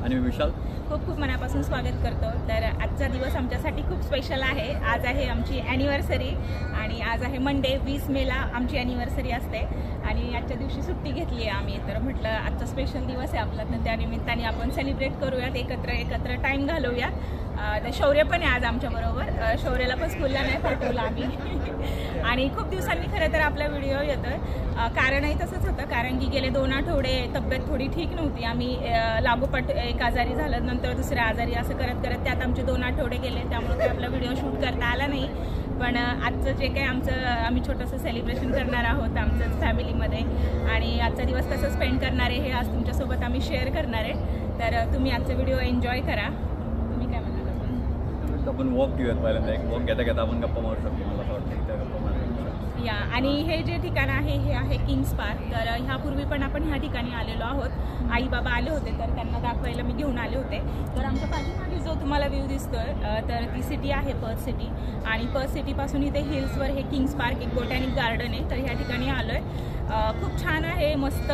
आणि मी विशाल खूप खूप मनापासून स्वागत करतो। तर आजचा दिवस आमच्यासाठी खूप स्पेशल आहे। आज आहे आमची ॲनिव्हर्सरी आणि आज आहे मंडे 20 मेला आमची ॲनिव्हर्सरी असते आणि आजच्या दिवशी सुट्टी घेतली आहे आम्ही। तर म्हटलं आजचा स्पेशल दिवस आहे आपला, तर त्यानिमित्ताने आपण सेलिब्रेट करूयात, एकत्र टाईम घालवूयात। तर शौर्य पण आहे आज आमच्याबरोबर। शौर्याला पण स्कूलला नाही पाठवलं आम्ही आणि खूप दिवसांनी खरं तर आपला व्हिडिओ येतोय। कारणही तसंच होतं, कारण की गेले 2 आठवडे तब्येत थोडी ठीक नव्हती। आम्ही लागोपाठ एक आजारी झालं, नंतर दुसऱ्या आजारी, असं करत त्यात आमचे 2 आठवडे गेले, त्यामुळे काही आपला व्हिडिओ शूट करता आला नाही। पण आजचं जे काही आम्ही छोटंसं सेलिब्रेशन करणार आहोत आमच्याच फॅमिलीमध्ये आणि आजचा दिवस कसं स्पेंड करणार आहे हे आज तुमच्यासोबत आम्ही शेअर करणार आहे। तर तुम्ही आजचा व्हिडिओ एन्जॉय करा। तुम्ही काय म्हणाल? आपण वॉक घेऊयात पहिल्यांदा, एक वॉक घेता आपण गप्पा मारू शकतो। मला असं वाटतं इथं गप्पा मारू या। आणि हे जे ठिकाण आहे हे आहे किंग्स पार्क। तर ह्यापूर्वी पण आपण ह्या ठिकाणी आलेलो आहोत। आई बाबा आले होते तर त्यांना दाखवायला मी घेऊन आले होते। तर आमच्या पाठीमागे जो तुम्हाला व्ह्यू दिसतोय तर ती सिटी आहे पर्थ सिटी आणि पर्थ सिटीपासून इथे हिल्सवर हे किंग्स पार्क एक बोटॅनिक गार्डन आहे। तर ह्या ठिकाणी आलो आहे। खूप छान आहे, मस्त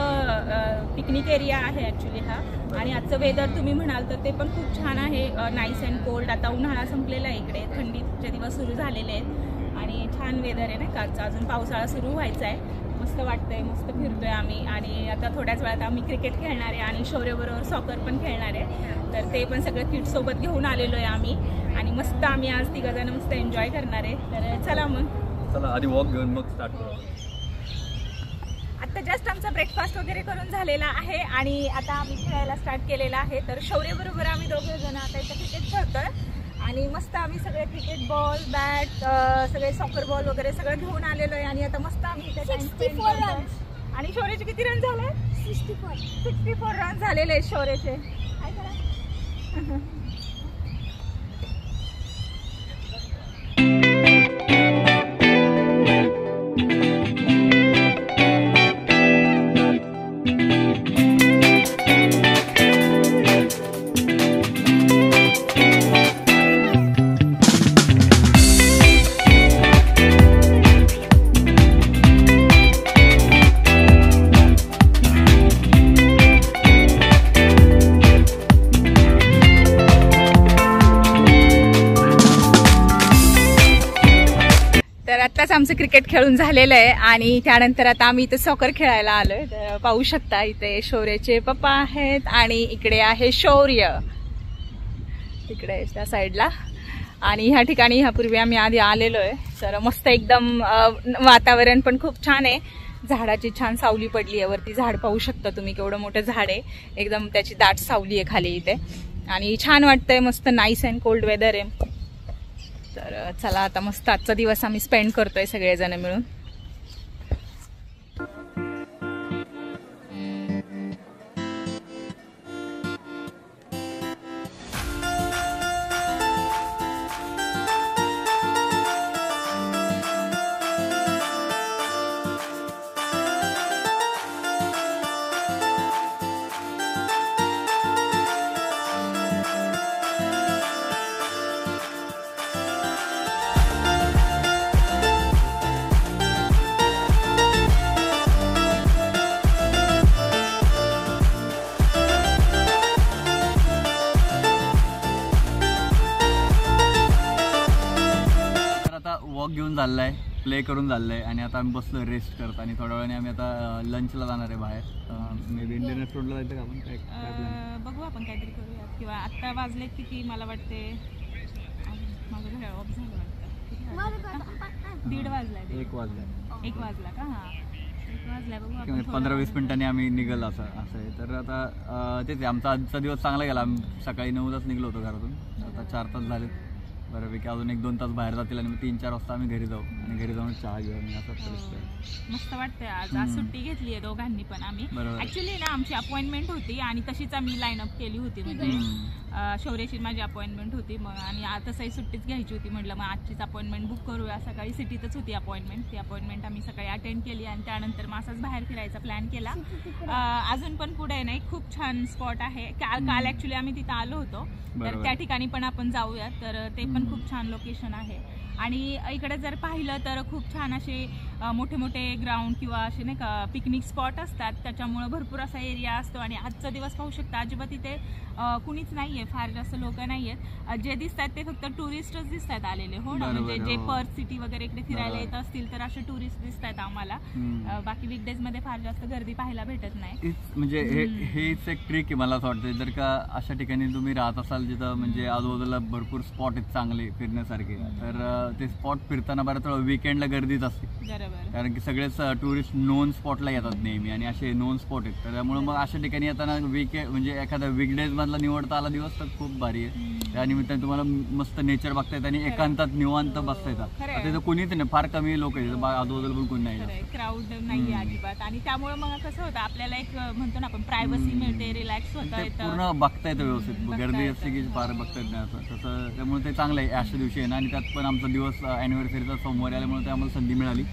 पिकनिक एरिया आहे ॲक्च्युली हा। आणि आजचं वेदर तुम्ही म्हणाल तर ते पण खूप छान आहे, नाईस अँड कोल्ड। आता उन्हाळा संपलेला आहे, इकडे थंडीचे दिवस सुरू झालेले आहेत आणि छान वेदर आहे ना कालचा। अजून पावसाळा सुरू व्हायचा आहे, मस्त वाटतंय, मस्त फिरतोय आम्ही। आणि आता थोड्याच वेळात आम्ही क्रिकेट खेळणार आहे आणि शौर्यबरोबर सॉकर पण खेळणार आहे। तर ते पण सगळं किट सोबत घेऊन आलेलो आहे आम्ही आणि मस्त आम्ही आज 3 जण मस्त एन्जॉय करणार आहे। तर चला मग, चला आधी वॉक घेऊन मग स्टार्ट करू। आता जस्ट आमचा ब्रेकफास्ट वगैरे करून झालेला आहे आणि आता आम्ही खेळायला स्टार्ट केलेला आहे। तर शौर्यबरोबर आम्ही 2 जण आता इथं क्रिकेट खेळतोय आणि मस्त आम्ही सगळे क्रिकेट बॉल, बॅट, सगळे सॉकर बॉल वगैरे सगळं घेऊन आलेलो आहे आणि आता मस्त आम्ही इथे टाइम स्पेंड करतोय। आणि शौर्यचे किती रन झाले? 64 रन झालेले आहेत शौर्यचे। काय करा आत्ताच आमचं क्रिकेट खेळून झालेलं आहे आणि त्यानंतर आता आम्ही इथे सॉकर खेळायला आलोय। तर पाहू शकता इथे शौर्यचे पप्पा आहेत आणि इकडे आहे शौर्य, तिकडे त्या साईडला। आणि ह्या ठिकाणी ह्यापूर्वी आम्ही आधी आलेलो आहे। तर मस्त एकदम वातावरण पण खूप छान आहे, झाडाची छान सावली पडली आहे वरती। झाड पाहू शकता तुम्ही, केवढं मोठं झाड आहे, एकदम त्याची दाट सावली आहे खाली इथे आणि छान वाटतंय, मस्त नाईस अँड कोल्ड वेदर आहे। तर चला आता मस्त आजचा दिवस आम्ही स्पेंड करतोय सगळेजण मिळून। वॉक घेऊन चाललाय, प्ले करून चाललाय आणि आता आम्ही बसलो रेस्ट करत आणि थोड्या वेळाने आम्ही आता लंचला जाणार आहे बाहेर। मे बी इंडियन रेस्टॉरंटला जायचं का आपण? काय बघू आपण काहीतरी करूयात किंवा आत्ता वाजले किती, मला वाटते माझं घर ऑफ झालं वाटतं। 1:30 वाजलाय, 1 वाजलाय। 1 वाजला का? हां 1 वाजलाय, बघू आपण 15-20 मिनिटांनी आम्ही निघाल असं आहे। तर आता तेच आहे, आमचा आजचा दिवस चांगला गेला। आम्ही सकाळी 9 निघलो होतो घरातून, आता 4 तास झाले बऱ्यापैकी, अजून 1-2 तास बाहेर जातील आणि मग 3-4 वाजता आम्ही घरी जाऊ आणि घरी जाऊन चहा घेऊ आणि असं परिस्थिती। मस्त वाटतंय आज सुट्टी घेतली आहे दोघांनी पण आम्ही। ऍक्च्युली ना आमची अपॉइंटमेंट होती आणि तशीच आम्ही लाईनअप केली होती, म्हणजे शौर्याची माझी अपॉइंटमेंट होती मग आणि तसंही सुट्टीच घ्यायची होती। म्हटलं मग आजचीच अपॉइंटमेंट बुक करूया। सकाळी सिटीतच होती अपॉइंटमेंट, ती अपॉइंटमेंट आम्ही सकाळी अटेंड केली आणि त्यानंतर मग असाच बाहेर फिरायचा प्लॅन केला। अजून पण पुढे नाही, खूप छान स्पॉट आहे। काल ऍक्च्युली आम्ही तिथं आलो होतो, तर त्या ठिकाणी पण आपण जाऊया। तर ते पण खूप छान लोकेशन आहे. आणि इकडे जर पाहिलं तर खूप छान असे मोठे मोठे ग्राउंड किंवा असे नाही का पिकनिक स्पॉट असतात, त्याच्यामुळे भरपूर असा एरिया असतो. आणि आजचा दिवस पाहू शकता अजिबात इथे कुणीच नाहीये, फार जास्त लोक नाहीयेत. जे दिसतात ते फक्त टुरिस्टच दिसतात आलेले. हो ना, म्हणजे जे पर्थ सिटी वगैरे इकडे फिरायला येत असतील तर असे टुरिस्ट दिसतात आम्हाला. बाकी वीकडेज मध्ये फार जास्त गर्दी पाहायला भेटत नाही. म्हणजे हेच एक ट्रिक आहे मला असं वाटतं, जर का अशा ठिकाणी तुम्ही राहत असाल जिथं म्हणजे आजूबाजूला भरपूर स्पॉट आहेत चांगले फिरण्यासारखे, तर ते स्पॉट फिरताना बऱ्याच वेळा वीकेंडला गर्दीच असते. कारण की सगळेच टुरिस्ट नोन स्पॉटला येतात नेहमी आणि असे नोन स्पॉट आहेत, तर त्यामुळे मग अशा ठिकाणी येताना म्हणजे एखादा वीकडेज मधला निवडता आला दिवस तर खूप भारी आहे. त्यानिमित्ताने तुम्हाला मस्त नेचर बघता येतं आणि एकांतात निवांत बसता येतात. तिथं कुणीच नाही, फार कमी लोक आहेत आजूबाजूला, पण कोणी नाही, क्राऊड नाही अजिबात. आणि त्यामुळे मग कसं होतं आपल्याला एक म्हणतो ना आपण प्रायव्हसी मिळते, रिलॅक्स होता येतं, पूर्ण बघता येतं व्यवस्थित. गर्दी असते की फार बघता येत नाही असं तसं. त्यामुळे ते चांगलं आहे अशा दिवशी आहे ना. आणि त्यात पण आमचा दिवस अॅनिव्हर्सरीचा सोमवारी आल्यामुळे ते आम्हाला संधी मिळाली.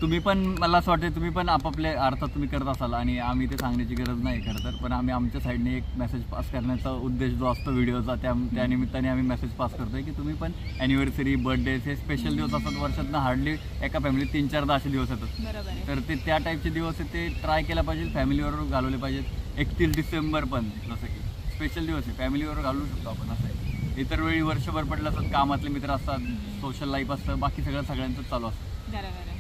तुम्ही पण मला असं वाटतं तुम्ही पण आपापल्या अर्थात तुम्ही करत असाल आणि आम्ही ते सांगण्याची गरज नाही खरं तर, पण आम्ही आमच्या साईडने एक मेसेज पास करण्याचा उद्देश जो असतो व्हिडिओचा, त्या निमित्ताने आम्ही मेसेज पास करतोय की तुम्ही पण अॅनिव्हर्सरी, बर्थडे हे स्पेशल दिवस असतात वर्षातनं. हार्डली एका फॅमिलीत 3-4 असे दिवस येतात, तर ते त्या टाईपचे दिवस आहेत ते ट्राय केला पाहिजे, फॅमिलीबरोबर घालवले पाहिजेत. 31 डिसेंबर पण जसं की स्पेशल दिवस आहे, फॅमिलीबरोबर घालवू शकतो आपण. असं आहे, इतर वेळी वर्षभर पडलं असतात, कामातले मित्र असतात, सोशल लाईफ असतं, बाकी सगळ्यांचं चालू असतं.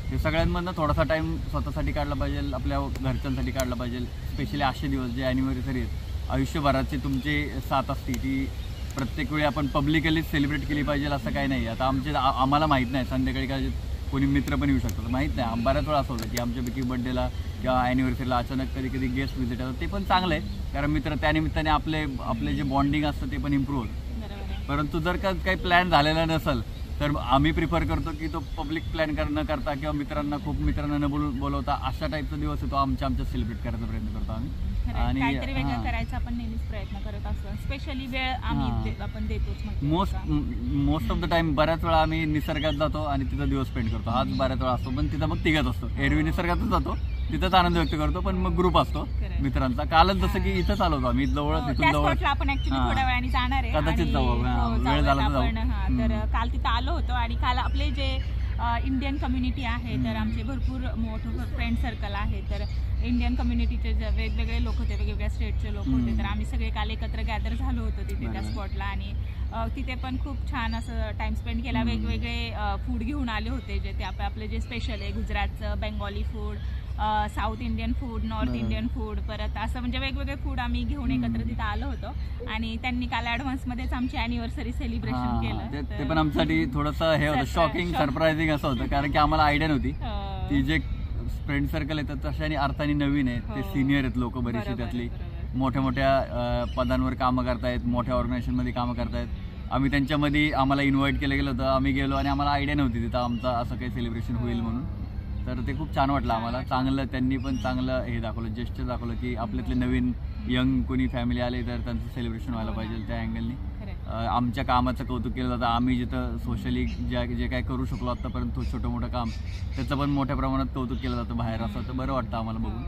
हे सगळ्यांमधनं थोडासा टाइम स्वतःसाठी काढला पाहिजे, आपल्या घरच्यांसाठी काढला पाहिजे. स्पेशली असे दिवस जे अॅनिव्हर्सरी आहेत, आयुष्यभराची तुमची साथ असते, ती प्रत्येक वेळी आपण पब्लिकलीच सेलिब्रेट केली पाहिजे असं काही नाही. आता आम्हाला माहीत नाही, संध्याकाळी काय कोणी मित्र पण येऊ शकतात, माहीत नाही. बऱ्याच वेळा असं होतं की आमच्यापैकी बर्थडेला किंवा अॅनिव्हर्सरीला अचानक कधी गेस्ट व्हिजिट येतात, ते पण चांगलं आहे, कारण मित्र त्यानिमित्ताने आपले जे बॉन्डिंग असतं ते पण इम्प्रूव्ह होतं. परंतु जर का काही प्लॅन झालेला नसेल तर आम्ही प्रिफर करतो की तो पब्लिक प्लॅन न करता किंवा खूप मित्रांना न बोलवता अशा टाईपचा दिवस आहे तो आमच्या सेलिब्रेट करायचा प्रयत्न करतो आम्ही. आणि काहीतरी वेगळं करायचा आपण नेहमीच प्रयत्न करत असतो. स्पेशली वेळ आम्ही आपण देतोच. मोस्ट ऑफ द टाइम बऱ्याच वेळा आम्ही निसर्गात जातो आणि तिथं दिवस स्पेंड करतो. हाच बऱ्याच वेळा असतो, पण तिथं मग तिघात असतो. एरवी निसर्गातच जातो, तिथंच आनंद व्यक्त करतो, पण मग ग्रुप असतो मित्रांचा. कालच जसं की इथं चालू होतो आम्ही जवळ, तिथून जवळ आपण ऍक्च्युली थोड्या वेळाने जाणार आहे, कदाचित जाऊ, वेळ झाला तर जाऊ. तर काल तिथं आलो होतो आणि काल आपले जे इंडियन कम्युनिटी आहे, तर आमचे भरपूर मोठं फ्रेंड सर्कल आहे, तर इंडियन कम्युनिटीचे वेगवेगळे लोक होते, वेगवेगळ्या स्टेटचे लोक होते, तर आम्ही सगळे काल एकत्र गॅदर झालो होतो तिथे त्या स्पॉटला. आणि तिथे पण खूप छान असं टाइम स्पेंड केला. वेगवेगळे फूड घेऊन आले होते, जे ते आपले जे स्पेशल आहे, गुजरातचं Bengali food, South Indian food, North Indian food, परत असं म्हणजे वेगवेगळे फूड आम्ही घेऊन एकत्र तिथं आलो होतो. आणि त्यांनी काल ॲडव्हान्समध्येच आमची अॅनिव्हर्सरी सेलिब्रेशन केलं. ते पण आमच्यासाठी थोडंसं हे होतं, शॉकिंग, सरप्रायझिंग असं होतं, कारण की आम्हाला आयडिया नव्हती. ती जे फ्रेंड सर्कल येतात तशाने अर्थाने नवीन आहे, ते सिनियर आहेत लोक बरीचशी, त्यातली मोठ्या मोठ्या पदांवर कामं करतायत, मोठ्या ऑर्गनायझेशनमध्ये कामं करतायत. आम्ही त्यांच्यामध्ये आम्हाला इन्व्हाइट केलं गेलं होतं, आम्ही गेलो आणि आम्हाला आयडिया नव्हती तिथं आमचं असं काही सेलिब्रेशन होईल म्हणून. तर ते खूप छान वाटलं आम्हाला. चांगलं त्यांनी पण चांगलं हे दाखवलं, जेस्चर दाखवलं की आपल्यातले नवीन यंग कोणी फॅमिली आले तर त्यांचं सेलिब्रेशन व्हायला पाहिजे. त्या अँगलनी आमच्या कामाचं कौतुक केलं जातं. आम्ही जिथं सोशली जे काय करू शकलो आत्तापर्यंत छोटं मोठं काम, त्याचं पण मोठ्या प्रमाणात कौतुक केलं जातं बाहेर. असं तर बरं वाटतं आम्हाला बघून.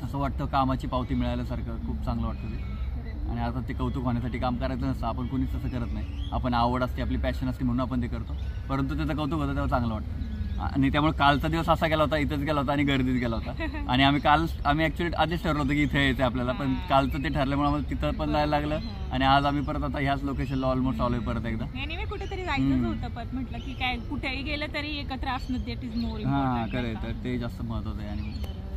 असं वाटतं कामाची पावती मिळाल्यासारखं, खूप चांगलं वाटतं ते. आणि आता ते कौतुक होण्यासाठी काम करायचं नसतं, आपण कोणीच तसं करत नाही. आपण आवड असते, आपली पॅशन असते म्हणून आपण ते करतो, परंतु त्याचं कौतुक होतं तेव्हा चांगलं वाटतं. आणि त्यामुळे कालचा दिवस असा गेला होता, इथंच गेला होता आणि गर्दीत गेला होता. आणि आम्ही ऍक्च्युली आधीच ठरवलं होतं की इथे यायचं आपल्याला, पण कालचं ते ठरल्यामुळे आम्हाला तिथं पण जायला लागलं. आणि आज आम्ही परत आता ह्याच लोकेशनला ऑलमोस्ट आलोय परत एकदा. कुठेतरी जायचं होतं, पण म्हटलं की काय कुठेही गेलं तरी एकत्र असणं दॅट इज मोर इम्पॉर्टंट. खरं, तर ते जास्त महत्वाचं आहे. आणि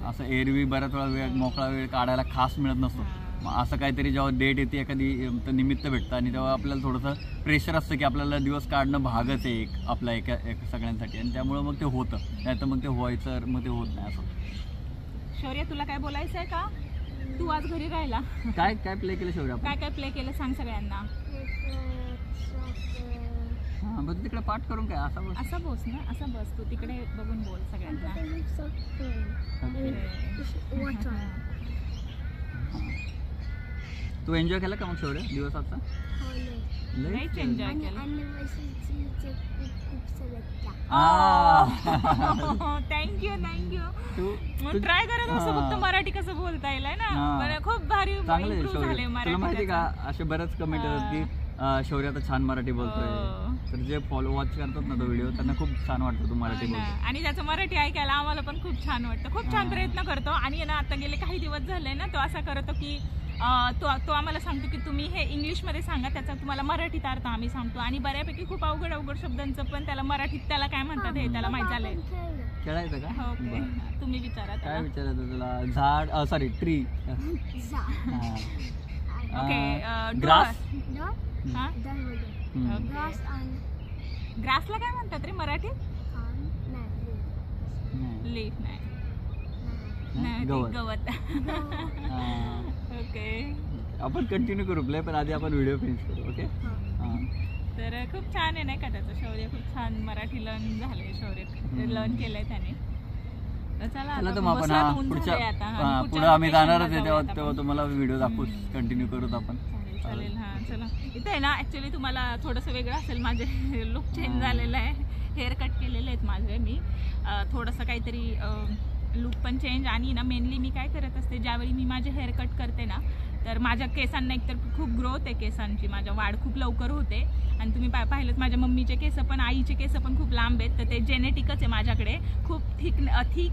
असं एरवी बऱ्याच वेळा मोकळा वेळ काढायला खास मिळत नसतो. असं काहीतरी जेव्हा डेट येते, एखादी निमित्त भेटतं आणि तेव्हा आपल्याला थोडंसं प्रेशर असतं की आपल्याला दिवस काढणं भागच आहे आपला एका सगळ्यांसाठी. आणि त्यामुळं मग ते होतं, नाही तर मग ते व्हायचं, मग ते होत नाही. असं शौर्य, तुला काय बोलायचं आहे का? तू आज घरी राहिला, काय काय प्ले केलं शौर्य? काय प्ले केलं सांग सगळ्यांना. बस तिकडे पाठ करून काय असं बस ना, असं बस, तू तिकडे बघून बोल सगळ्यांना. तू एन्जॉय केला का मग शौर्य दिवस आजचा? लईच एन्जॉय केला. थँक्यू. तू ट्राय करत असं फक्त मराठी कसं बोलता येईल ना. खूप भारी इम्प्रूव्ह झाले मराठी. तुला माहिती का, असे बरेच कमेंट येतात की शौर्य आता छान मराठी बोलतोय, तर जे फॉलो वॉच करतात ना तो व्हिडिओ त्यांना खूप छान वाटतं तू मराठी बोलतो. आणि त्याचं मराठी ऐकायला आम्हाला पण खूप छान वाटतं, खूप छान प्रयत्न करतो. आणि ना आता गेले काही दिवस झाले ना तो असा करतो की तो आम्हाला सांगतो की तुम्ही हे इंग्लिशमध्ये सांगा, त्याचा तुम्हाला मराठीत अर्थ आम्ही सांगतो. आणि बऱ्यापैकी खूप अवघड शब्दांचं पण त्याला मराठीत त्याला काय म्हणतात हे त्याला माहित झालंय. खेळायचं का? ओके, तुम्ही विचारा. काय विचारायचं तुला? झाड, सॉरी ट्री. Okay, grass. हा, ग्रासला काय म्हणतात रे मराठीत? लीफ नाही, गवत. ओके, आपण कंटिन्यू करू प्ले, पण आधी आपण व्हिडिओ फिनिश करू. ओके. तर खूप छान आहे नाही का त्याचं. शौर्य खूप छान मराठी लर्न झाले, शौर्य लर्न केलंय त्याने. चला तर मग आपण पुढे आम्ही जाणारच आहे, तेव्हा तुम्हाला व्हिडिओ दाखवू, कंटिन्यू करूत आपण. चालेल. हा चला. इथे आहे ना ऍक्च्युली तुम्हाला थोडंसं वेगळं असेल, माझे लुक चेंज झालेलं आहे, हेअर कट केलेले आहेत माझे मी. थोडंसं काहीतरी लुक पण चेंज. आणि ना मेनली मी काय करत असते, ज्यावेळी मी माझे हेअर कट करते ना तर माझ्या केसांना एकतर खूप ग्रोथ आहे केसांची, माझ्या वाढ खूप लवकर होते. आणि तुम्ही पाहिलं माझ्या मम्मीचे केस पण, आईचे केस पण खूप लांब आहेत, तर ते जेनेटिकच आहे माझ्याकडे. खूप थिक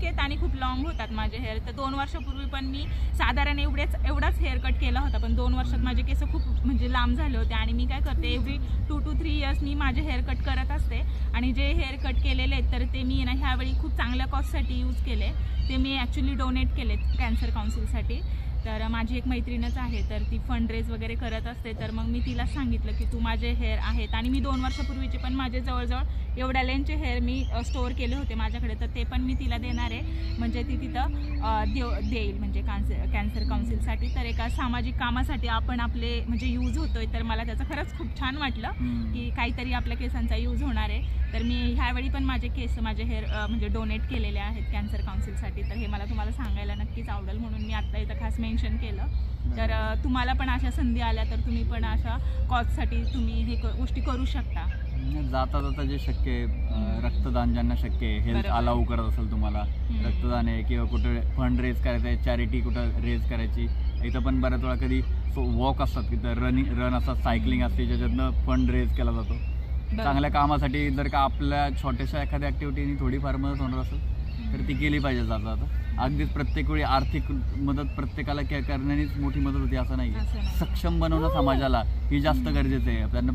आहेत आणि खूप लॉंग होतात माझे हेअर. तर 2 वर्षापूर्वी पण मी साधारण एवढाच हेअर कट केला होता, पण 2 वर्षात माझे केस खूप म्हणजे लांब झाले होते. आणि मी काय करते, एव्हरी 2 to 3 years मी माझे हेअर कट करत असते. आणि जे हेअर कट केलेले आहेत तर ते मी ना ह्यावेळी खूप चांगल्या कॉजसाठी यूज केले. ते मी ॲक्च्युली डोनेट केलेत कॅन्सर काउन्सिलसाठी. तर माझी एक मैत्रीणच आहे, तर ती फंड रेज वगैरे करत असते. तर मग मी तिला सांगितलं की तू माझे हेअर आहेत, आणि मी 2 वर्षापूर्वीचे पण माझे जवळजवळ एवढ्या लेनचे हेअर मी स्टोअर केले होते माझ्याकडे, तर ते पण मी तिला देणार आहे. म्हणजे ती तिथं देईल म्हणजे कॅन्सर काउन्सिलसाठी. तर एका सामाजिक कामासाठी आपण आपले म्हणजे यूज होतोय, तर मला त्याचं खरंच खूप छान वाटलं की काहीतरी आपल्या केसांचा यूज होणार आहे. तर मी ह्यावेळी पण माझे हेअर म्हणजे डोनेट केलेले आहेत कॅन्सर काउन्सिलसाठी. तर हे मला तुम्हाला सांगायला नक्कीच आवडेल, म्हणून मी आत्ता इथं खास मेन्शन केलं. तर तुम्हाला पण अशा संधी आल्या तर तुम्ही पण अशा कॉजसाठी तुम्ही हे गोष्टी करू शकता. जाता जाता जे शक्य आहे, रक्तदान ज्यांना शक्य आहे, हेल्थ अलाउ करत असेल तुम्हाला रक्तदान आहे, किंवा कुठं फंड रेज करायचं आहे, चॅरिटी कुठं रेज करायची. इथं पण बऱ्याच वेळा कधी वॉक असतात, तिथं रन असतात, सायकलिंग असते, ज्याच्यातनं फंड रेज केला जातो. चांगल्या कामासाठी जर का आपल्या छोट्याशा एखाद्या ॲक्टिव्हिटीनी थोडीफार मदत होणार असेल तर ती केली पाहिजे. जाता जाता अगदीच प्रत्येक वेळी आर्थिक मदत प्रत्येकाला करण्यानेच मोठी मदत होती असं नाही. सक्षम बनवणं समाजाला ही जास्त गरजेचं आहे. आपल्याला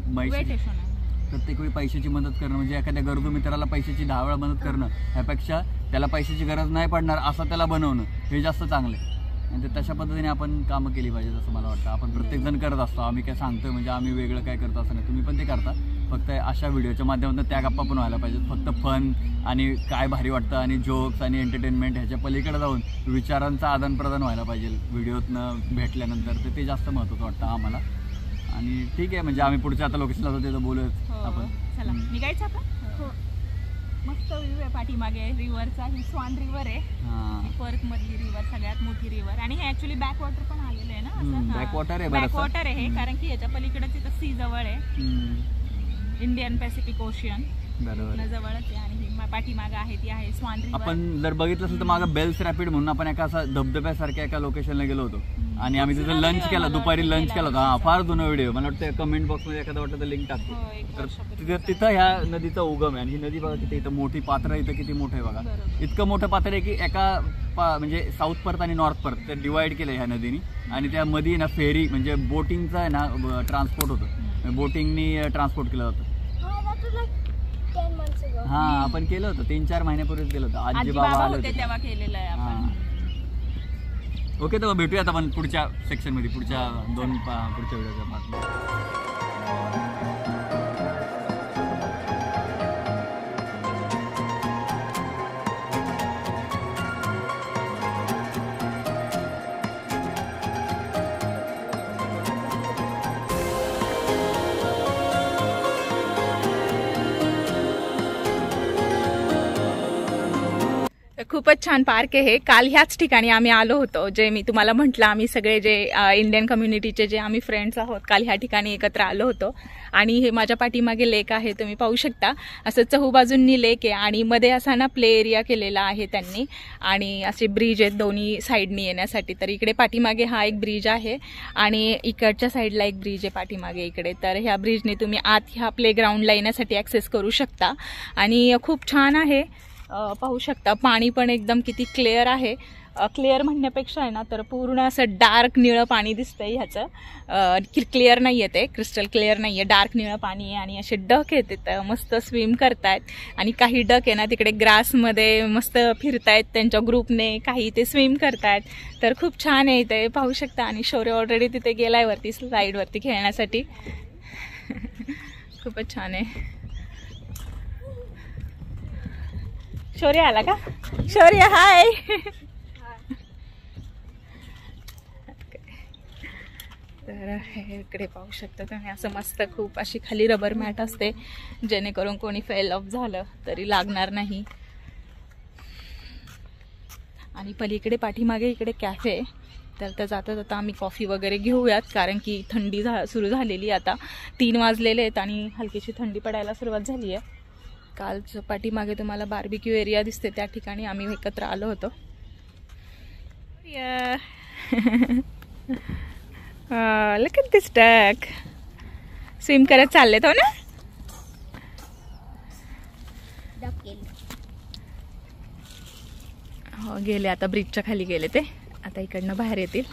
प्रत्येक वेळी पैशाची मदत करणं, म्हणजे एखाद्या गरजू मित्राला पैशाची 10 वेळा मदत करणं, ह्यापेक्षा त्याला पैशाची गरज नाही पडणार असं त्याला बनवणं हे जास्त चांगलं आहे. आणि तशा पद्धतीने आपण कामं केली पाहिजेत असं मला वाटतं. आपण प्रत्येकजण करत असतो, आम्ही काय सांगतोय म्हणजे आम्ही वेगळं काय करतो असं नाही, तुम्ही पण ते करता. फक्त अशा व्हिडिओच्या माध्यमातून त्या गप्पा पण व्हायला पाहिजेत. फक्त फन आणि काय भारी वाटतं आणि जोक्स आणि एंटरटेनमेंट ह्याच्या पलीकडे जाऊन विचारांचं आदानप्रदान व्हायला पाहिजे व्हिडिओतनं भेटल्यानंतर. तर ते जास्त महत्त्वाचं वाटतं आम्हाला. आणि ठीक आहे, म्हणजे आम्ही पुढच्या आता लोकेशनला जातो तिथं बोलूयात आपण. चला निघायचं आपण. मस्त व्ह्यू आहे पाठीमागे रिव्हरचा. ही स्वान रिव्हर आहे, पर्क मधली रिव्हर, सगळ्यात मोठी रिव्हर. आणि हे ऍक्च्युली बॅक वॉटर पण आलेलं आहे ना, बॅकवॉटर आहे. बॅकवॉटर आहे हे, कारण की याच्या पलीकडे तिथं सी जवळ आहे, इंडियन पॅसिफिक ओशियन जवळच आहे. आणि पाठीमागं आहे ती आहे स्वान रिव्हर. आपण जर बघितलं असेल तर मागं बेल्स रॅपिड म्हणून आपण एका असा धबधब्यासारख्या एका लोकेशनला गेलो होतो आणि आम्ही तिथं लंच केलं, दुपारी लंच केलं होतं. हा फार जुना व्हिडिओ, मला वाटतं कमेंट बॉक्समध्ये एखादा वाटतं तर लिंक टाकतो. तर तिथं ह्या नदीचा उगम आहे. आणि ही नदी बघा किती, इथं मोठी पात्र आहे, इथं किती मोठं आहे बघा. इतकं मोठं पात्र आहे की एका म्हणजे साऊथ पर्थ आणि नॉर्थ पर्थ ते डिवाइड केलं ह्या नदीने. आणि त्या मध्ये ना फेरी म्हणजे बोटिंगचा आहे ना ट्रान्सपोर्ट होतं, बोटिंगनी ट्रान्सपोर्ट केलं जातं. हा आपण केलं होतं 3-4 महिन्यापूर्वीच केलं होतं. आजी बाबा आले होते तेव्हा केलेलं आहे आपण. ओके, तेव्हा भेटूयात आपण पुढच्या सेक्शनमध्ये, पुढच्या पुढच्या व्हिडिओच्या पार्टमध्ये. खूपच छान पार्क आहे. काल ह्याच ठिकाणी आम्ही आलो होतो, जे मी तुम्हाला म्हटलं, आम्ही सगळे जे इंडियन कम्युनिटीचे जे आम्ही फ्रेंड्स आहोत, काल ह्या ठिकाणी एकत्र आलो होतो. आणि हे माझ्या पाठीमागे लेक आहे, तुम्ही पाहू शकता. असं चहूबाजूंनी लेक आहे आणि मध्ये असा ना प्ले एरिया केलेला आहे त्यांनी, आणि असे ब्रिज आहेत दोन्ही साईडनी येण्यासाठी. तर इकडे पाठीमागे हा एक ब्रिज आहे आणि इकडच्या साईडला एक ब्रिज आहे पाठीमागे इकडे. तर ह्या ब्रिजने तुम्ही आत ह्या प्लेग्राऊंडला येण्यासाठी ॲक्सेस करू शकता आणि खूप छान आहे. पाहू शकता पाणी पण एकदम किती क्लिअर आहे. क्लिअर म्हणण्यापेक्षा आहे ना, तर पूर्ण असं डार्क निळं पाणी दिसतंय ह्याचं. क्लिअर नाही आहे, ते क्रिस्टल क्लिअर नाही आहे, डार्क निळं पाणी आहे. आणि असे डक आहेत तिथं, मस्त स्विम करतायत. आणि काही डक आहे ना तिकडे ग्रासमध्ये मस्त फिरतायत त्यांच्या ग्रुपने, काही ते स्विम करतायत. तर खूप छान आहे इथे, पाहू शकता. आणि शौर्य ऑलरेडी तिथे गेलाय वरती स्लाईडवरती खेळण्यासाठी. खूपच छान आहे. शौर्य आला का? शौर्य हाय. तर हे इकडे पाहू शकता तुम्ही, असं मस्त खूप अशी खाली रबर मॅट असते, जेणेकरून कोणी फेल ऑफ झालं तरी लागणार नाही. आणि पलीकडे पाठीमागे इकडे कॅफे. तर त्या जाता जाता आम्ही कॉफी वगैरे घेऊयात, कारण की थंडी सुरू झालेली. आता 3 वाजलेले आहेत आणि हलकीशी थंडी पडायला सुरुवात झाली आहे. कालचं पाठीमागे तुम्हाला बार्बिक्यू एरिया दिसते, त्या ठिकाणी आम्ही एकत्र आलो होतो. Look at this duck, swim करत चाललेत हो ना. हो गेले, आता ब्रिजच्या खाली गेले ते, आता इकडनं बाहेर येतील.